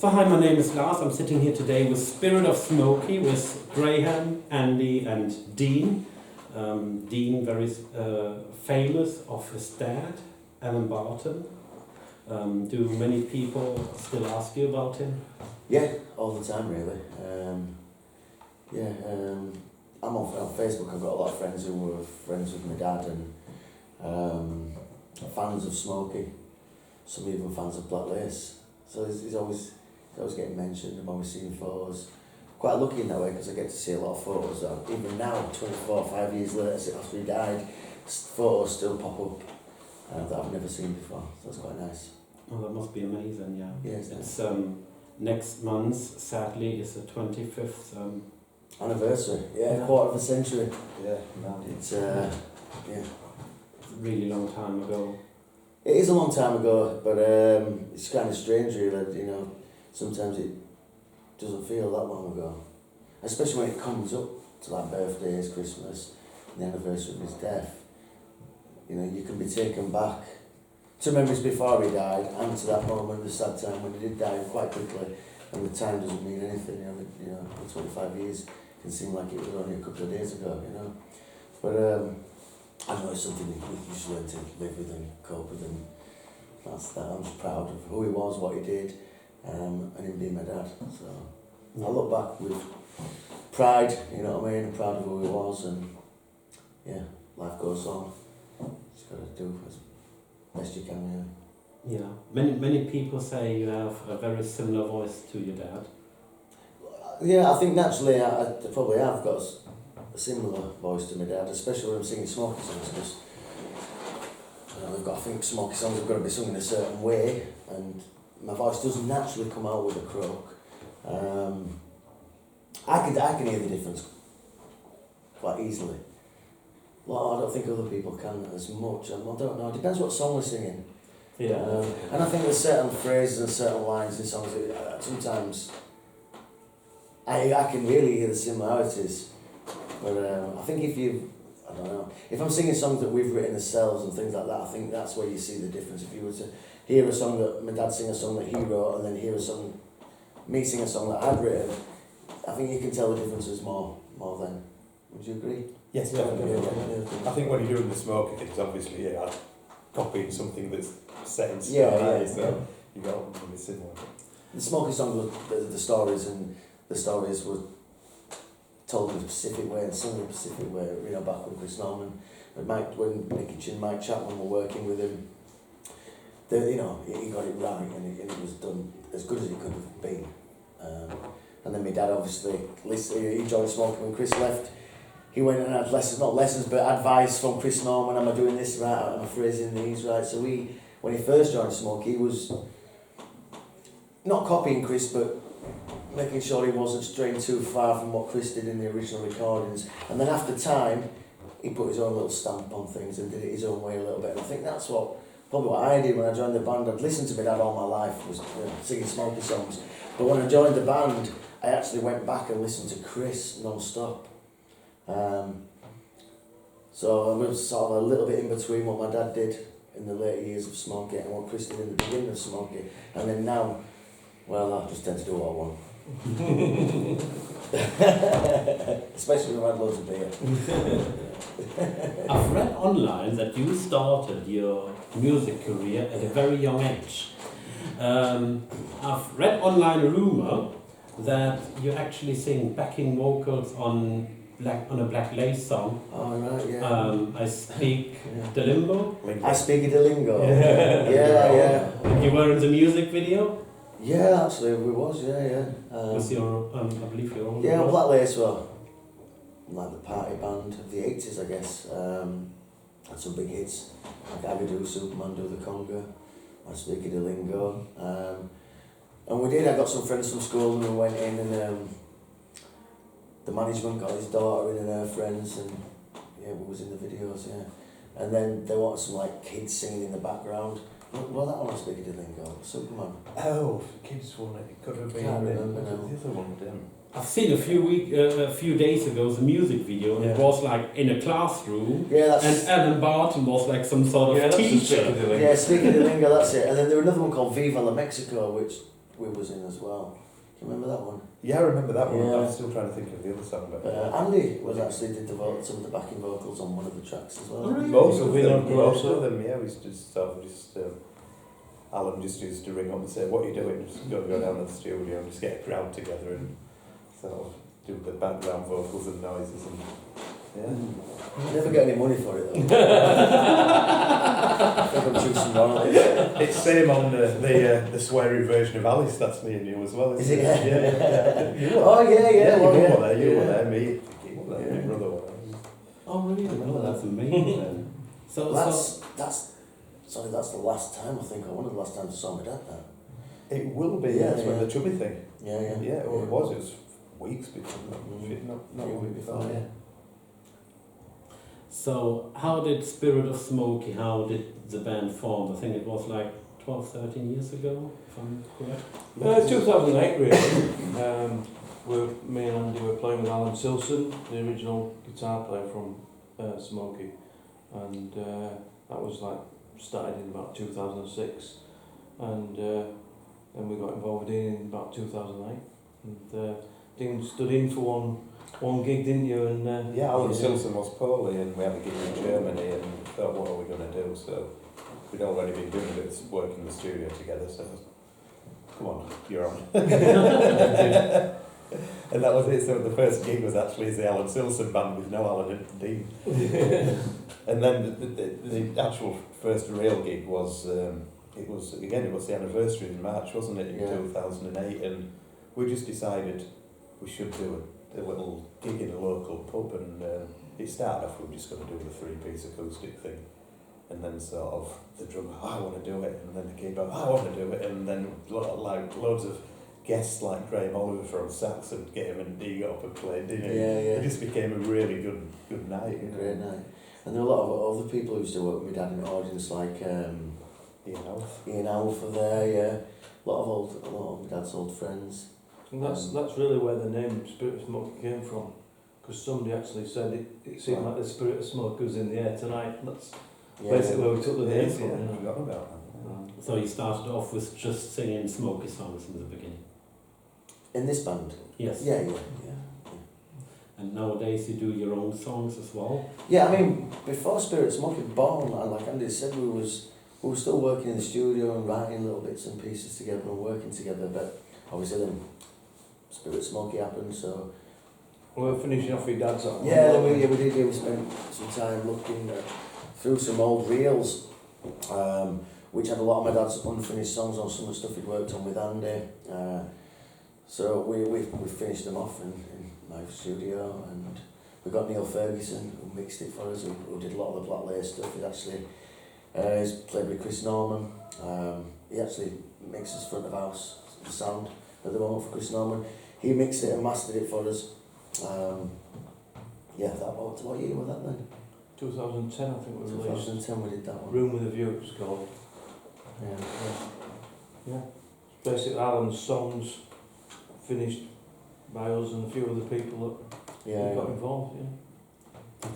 So hi, my name is Lars. I'm sitting here today with Spirit of Smokie, with Graham, Andy and Dean. Dean, very famous of his dad, Alan Barton. Do many people still ask you about him? Yeah, all the time really. I'm on Facebook. I've got a lot of friends who were friends with my dad and fans of Smokie. Some even fans of Black Lace. So he's always getting mentioned. I'm always seeing photos. Quite lucky in that way because I get to see a lot of photos that even now, 5 years later after he died, photos still pop up that I've never seen before. So it's quite nice. Oh, that must be amazing, yeah. Yeah, it's next month, sadly, is the 25th anniversary. Yeah, quarter of a century. Yeah, it's yeah. It's a really long time ago. It is a long time ago, but it's kind of strange really, you know, sometimes it doesn't feel that long ago. Especially when it comes up to like birthdays, Christmas, the anniversary of his death. You know, you can be taken back to memories before he died and to that moment, the sad time when he did die quite quickly, and the time doesn't mean anything, you know, the 25 years can seem like it was only a couple of days ago, you know. But I know it's something you just learn to live with and cope with, and that's that. I'm just proud of who he was, what he did, and him being my dad. So I look back with pride, you know what I mean, I'm proud of who he was, and yeah, life goes on. Just got to do as best you can, yeah. Yeah, many people say you have a very similar voice to your dad. Yeah, I think naturally I probably have got a similar voice to my dad, especially when I'm singing Smokie songs, because I think Smokie songs have got to be sung in a certain way, and my voice doesn't naturally come out with a croak. I can hear the difference quite easily. Well, I don't think other people can as much. I don't know. It depends what song we're singing. Yeah. And I think there's certain phrases and certain lines in songs that sometimes I can really hear the similarities. But I think I don't know, if I'm singing songs that we've written ourselves and things like that, I think that's where you see the difference. If you were to hear a song that my dad sing a song that he wrote, and then hear me sing a song that I'd written, I think you can tell the differences more then. Would you agree? Yes, definitely. I think when you're doing the Smokie, it's obviously copying something that's set in stone, so you got something similar. The Smokie songs were the stories were told in a specific way and sung in a specific way. You know, back when Chris Norman and when Nicky Chin, Mike Chapman were working with him, he got it right, and it was done as good as it could have been. And then my dad obviously, he joined Smokie when Chris left. He went and had not lessons, but advice from Chris Norman. Am I doing this right? Am I phrasing these right? So when he first joined Smokie, he was not copying Chris, but making sure he wasn't straying too far from what Chris did in the original recordings. And then after time, he put his own little stamp on things and did it his own way a little bit. And I think that's probably what I did when I joined the band. I'd listened to my dad all my life, was singing Smokie songs. But when I joined the band, I actually went back and listened to Chris non-stop. So I was sort of a little bit in between what my dad did in the later years of Smokie and what Chris did in the beginning of Smokie. And then now, well, I just tend to do what I want. Especially when I've had loads of beer. I've read online that you started your music career at a very young age. I've read online a rumor that you actually sing backing vocals on a Black Lace song. Oh, right, yeah. I speak the lingo. I speak the lingo. Yeah. You were in the music video? Yeah, actually, we was, yeah. Was your, I believe your own. Yeah, Black Lace were like the party band of the 80s, I guess. Had some big hits, like Agadoo, Superman, Do the Conga, I Speak the Lingo. And we did, I got some friends from school and we went in and the management got his daughter in and her friends, and we was in the videos, And then they wanted some like kids singing in the background. Well, that one I Speak the Lingo, Superman. Oh, kids one, it could have been. Can't remember now. The other one didn't. I've seen a few days ago the music video, and it was like in a classroom. Yeah, that's. And Alan Barton was like some sort of teacher. Yeah, Speak the Lingo, that's it. And then there was another one called Viva la Mexico, which we was in as well. Can you remember that one? Yeah, I remember that one. Yeah. I'm still trying to think of the other song. But Andy was actually did some of the backing vocals on one of the tracks as well. Oh, really? most of them, Yeah. yeah, we just Alan just used to ring up and say, "What are you doing?" Just go down to the studio and just get a crowd together and sort of do the background vocals and noises and Never get any money for it though. I think I'm choosing royalties. It's same on the sweary version of Alice. That's me and you as well. Is it? Yeah. You were Oh yeah, there. well, You were there. You were there. Me, you were there. Yeah. Your brother was there. Oh, really? Oh, that's amazing. so That's the last time I think, or one of the last times I saw my dad that. It will be. Yeah, That's when the chubby thing. Yeah. Yeah. Well, it was. It was weeks before. Not a Yeah, week before. yeah. So how did Spirit of Smokie, how did the band form? I think it was like 12, 13 years ago, if I'm correct. 2008 really. Me and Andy were playing with Alan Silson, the original guitar player from Smokie, and that was like started in about 2006, and then we got involved in about 2008, and Dean stood in for one gig, didn't you? And Alan Silson was poorly and we had a gig in Germany and we thought, what are we going to do? So we'd already been doing a bit of work in the studio together, so come on, you're on. And that was it. So the first gig was actually the Alan Silson band with no Alan and Dean. And then the actual first real gig was, it was the anniversary in March, wasn't it, in 2008, and we just decided we should do a little gig in a local pub, and it started off we were just going to do the 3-piece acoustic thing, and then sort of the drummer, I want to do it, and then the keyboard, I want to do it, and then like loads of guests like Graham Oliver from sax and Graham and Dee got up and played, didn't it? Yeah. It just became a really good night. Great night. And there were a lot of other people who used to work with my dad in the audience, like Ian Alf were there, yeah. A lot of my dad's old friends. And that's really where the name Spirit of Smokie came from, because somebody actually said it seemed like the Spirit of Smokie was in the air tonight. And that's basically where we took the name from. I forgot about that. So you started off with just singing Smokie songs in the beginning? In this band? Yes. Yeah. And nowadays you do your own songs as well? Yeah, I mean, before Spirit of Smokie was born, like Andy said, we were still working in the studio and writing little bits and pieces together and working together, but obviously then Spirit of Smokie happened, so... We were finishing off your dad's song. Yeah, we did. We spent some time looking through some old reels, which had a lot of my dad's unfinished songs on, some of the stuff he'd worked on with Andy. So we finished them off in my studio, and we got Neil Ferguson who mixed it for us, who did a lot of the Black Lace stuff. He's played with Chris Norman. He actually mixes front of house the sound at the moment for Chris Norman. He mixed it and mastered it for us. What year was that then? 2010, I think we released. 2010 we did that one. Room with a View, it was called. Yeah. Basically, Alan's songs finished by us and a few other people that got involved. Yeah.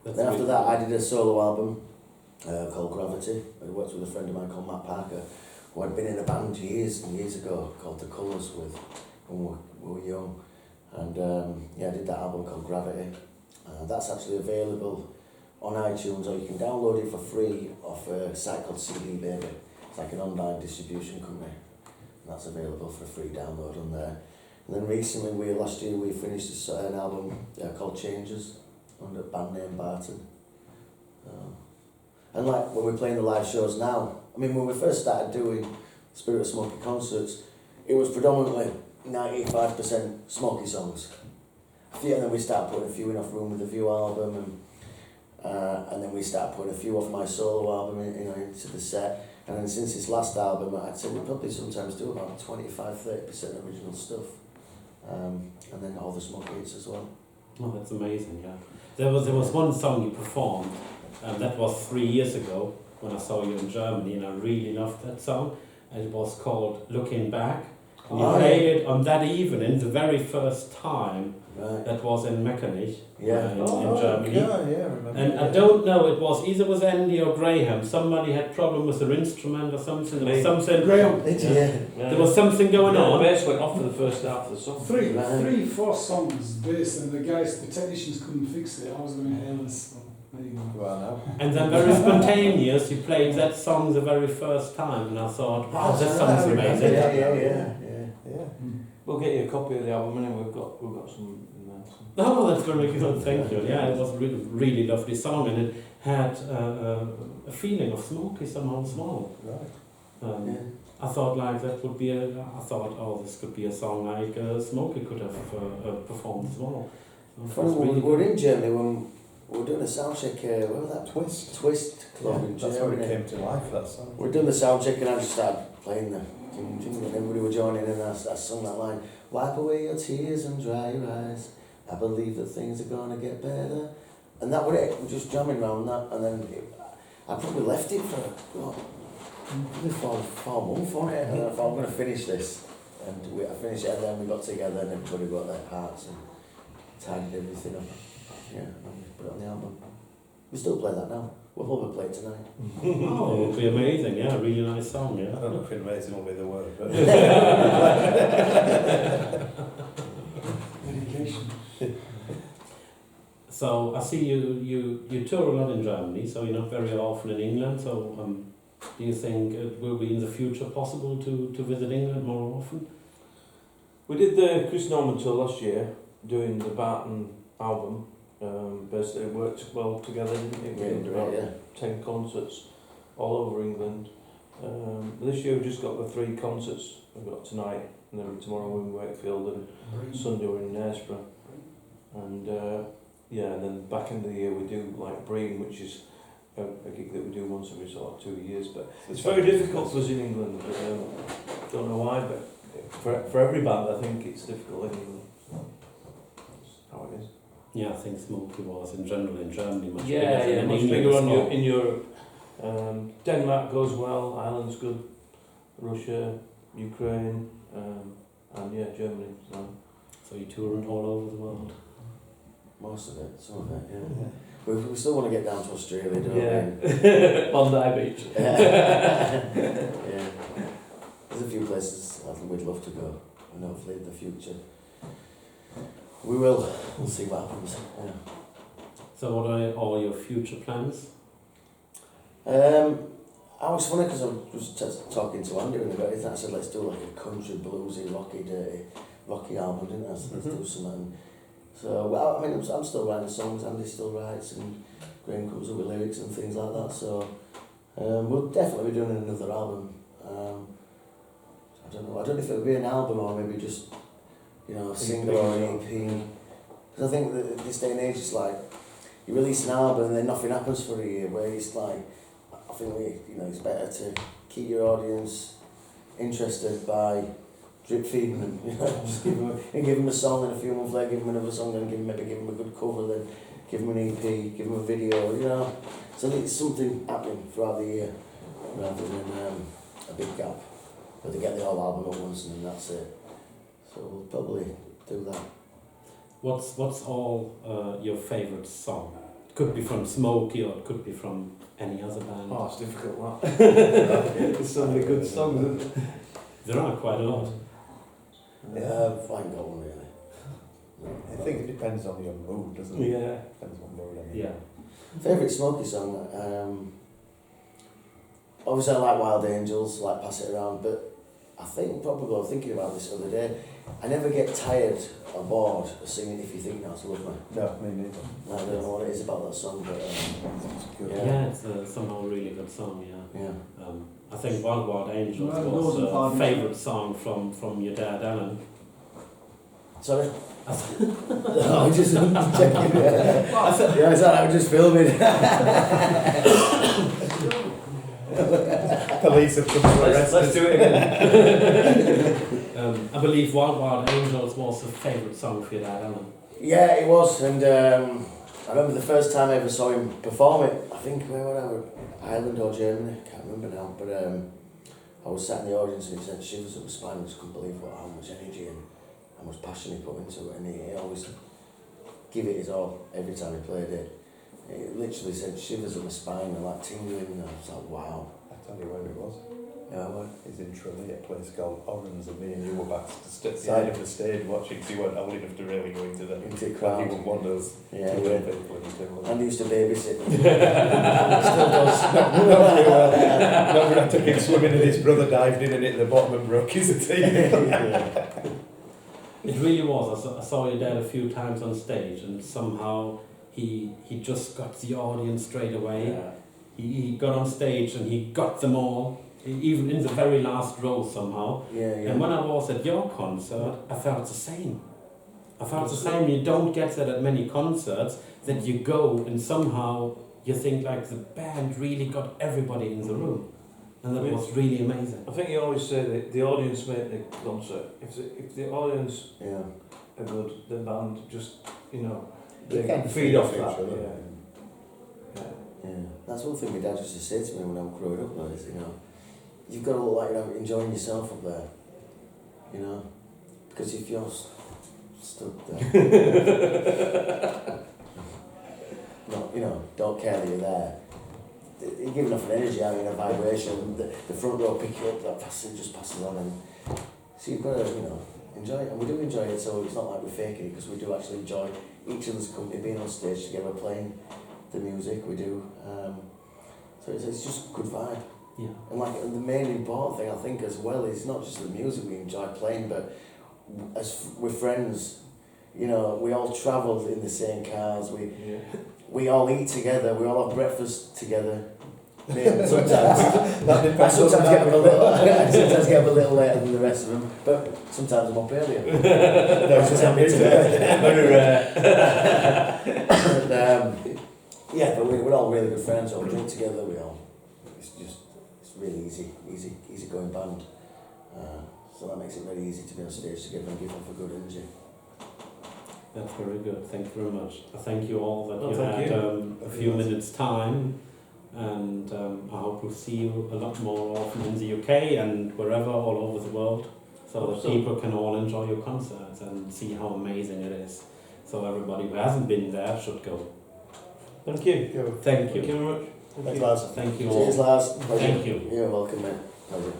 Then after that, I did a solo album called Gravity. I worked with a friend of mine called Matt Parker, who had been in a band years and years ago called The Colours with when we were young. And I did that album called Gravity. That's actually available on iTunes, or you can download it for free off a site called CD Baby. It's like an online distribution company. And that's available for a free download on there. And then recently, last year, we finished an album called Changes under a band name Barton. And like when we're playing the live shows now, I mean, when we first started doing Spirit of Smokie concerts, it was predominantly 95% Smokie songs. And then we started putting a few in off Room with a View album, and then we started putting a few off my solo album into the set. And then since this last album, I'd say we probably sometimes do about 25-30% original stuff. And then all the Smokie hits as well. Oh, that's amazing, yeah. There was one song you performed, and that was 3 years ago when I saw you in Germany, and I really loved that song. And it was called Looking Back. And you played it on that evening, the very first time, Right. that was in Mechernich, Yeah. in Germany. Yeah, I remember. And I don't know, it was either was Andy or Graham. Somebody had problem with their instrument or something. There was something. Graham. Yeah. There was something going The on. bass went off for the first half of the song. Three, 4 songs bass, and the technicians couldn't fix it. I was going hell. So there you go. Well, now. And then very spontaneous, you played that song the very first time, and I thought, wow, that sounds amazing. Yeah. We'll get you a copy of the album, and we've got some in there. So. Oh, that's very good, thank you. Yeah, it was a really lovely song, and it had a feeling of Smokie somehow as well. Right. I thought like that would be oh, this could be a song like Smokie could have performed as well. Funny, we were in Germany when we were doing a sound check, where was that? Twist. Club in That's when it Germany. came to life, that song. We were doing the sound check and I just started playing the ting, ting, and everybody were joining in, and I sung that line, wipe away your tears and dry your eyes, I believe that things are going to get better. And that was it, we were just jamming around that, and then I probably left it for probably 4 months on it, and I thought I'm going to finish this. And I finished it, and then we got together and everybody got their parts and tidied everything up. Yeah, and we put it on the album. We still play that now. We'll probably play it tonight. Oh, it would be amazing, yeah, really nice song, I yeah. don't know if amazing will be the word, but Dedication. So I see you tour a lot in Germany, so you're not very often in England, so do you think it will be in the future possible to visit England more often? We did the Chris Norman tour last year, doing the Barton album. Basically, it worked well together, didn't it? We did about 10 concerts all over England. This year we just got the 3 concerts. We've got tonight, and then tomorrow we're in Wakefield, and Sunday we're in Knaresborough. And and then back end of the year we do like Bream, which is a gig that we do once every sort of 2 years. But it's very difficult for us in England. Don't know why, but for every band I think it's difficult in England. That's how it is. Yeah, I think Smokie was in general in Germany much Yeah, bigger than in much England bigger as well. in Europe. Denmark goes well, Ireland's good, Russia, Ukraine, and Germany. So you toured all over the world. Most of it, some of it, yeah. We still want to get down to Australia, don't Yeah, Bondi Beach. Yeah. There's a few places I think we'd love to go, and hopefully in the future we will. We'll see what happens. Yeah. So what are all your future plans? I was funny because I was talking to Andy when about it, and I said let's do like a country, bluesy, rocky, dirty, rocky album, didn't I? So let's do something. So, well, I mean, I'm still writing songs, Andy still writes, and Graham comes up with lyrics and things like that, so we'll definitely be doing another album. I don't know if it'll be an album or maybe just, a single or an EP. Because I think that this day and age it's like, you release an album and then nothing happens for a year, where it's like, I think it's better to keep your audience interested by drip feeding them, just give them a song, and a few months later give them another song, then give them a good cover, then give them an EP, give them a video, So it's something happening throughout the year, rather than a big gap. But they get the whole album at once and then that's it. So we'll probably do that. What's all your favourite song? It could be from Smokie or it could be from any other band. Oh, it's difficult that. There's so many good songs, isn't there? There are quite a lot. I ain't got one really. I think it depends on your mood, doesn't it? Yeah. Depends what mood I'm in. Yeah. Favourite Smokie song? Obviously I like Wild Angels, like Pass It Around, but I think probably I was thinking about this the other day, I never get tired or bored of singing If You Think That's Lovely. No, me neither. I don't know what it is about that song, but It's good. Yeah, it's somehow a really good song, yeah. yeah. I think Wild Wild Angels Well, was Northern a Pardon. favourite song from your dad, Alan. Sorry? I'm just checking. Yeah, it's alright, I'm just filming. Police have come to arrest Let's do it again. I believe Wild Wild Angels was a favourite song for your dad, Alan. Yeah, it was, and I remember the first time I ever saw him perform it, I think, where were I? Ireland or Germany, I can't remember now, but I was sat in the audience and he said shivers up my spine, I just couldn't believe how much energy and how much passion he put into it, and he always give it his all every time he played it. It literally sent shivers up my spine and like tingling, and I was like, wow. I tell you where it was. Yeah, well, He's in Tralee, a place called Orans, and me and you were back to the side of the stage watching, so you weren't old enough to really go into the crowd. he wonders Yeah, to yeah. where people in the table. And he used to babysit. Still does. Not when I took him swimming and his brother dived in and hit the bottom and broke his teeth. It really was. I saw your dad a few times on stage, and somehow he just got the audience straight away. Yeah. He got on stage and he got them all, even in the very last row somehow. Yeah, yeah. And when I was at your concert, I felt the same. I felt the same. You don't get that at many concerts, that you go and somehow you think like the band really got everybody in the room. And that was really amazing. I think you always say that the audience make the concert. If the audience Yeah. are good, the band just, They they can feed feed off off each that. other. Yeah. Yeah. That's one thing my dad used to say to me when I was growing up, though, is, you've got to look like you're enjoying yourself up there, because if you're stood there, don't care that you're there, you give enough energy out, a vibration, the front row pick you up, that just passes on, and so you've got to, enjoy it, and we do enjoy it, so it's not like we're faking it, because we do actually enjoy each other's company, being on stage together, playing the music, we do, so it's just a good vibe. Yeah. And the main important thing I think as well is not just the music we enjoy playing, but as we're friends, we all travel in the same cars, we all eat together, we all have breakfast together. Sometimes I sometimes get up a little later than the rest of them, but sometimes I'm up earlier. That's just happening today. Very rare. Yeah, but we're all really good friends. We all drink together. It's really easy going band. So that makes it very easy to be on stage together and give off a good energy. That's very good. Thank you very much. I thank you all that you thank had a few minutes time, and I hope we'll see you a lot more often in the UK and wherever all over the world, so that people can all enjoy your concerts and see how amazing it is. So everybody who hasn't been there should go. Thank you. Thank you. Thank you very much. Thanks, Lars. Thank you all. Cheers, Lars. Thank you. You're welcome, mate. Pleasure.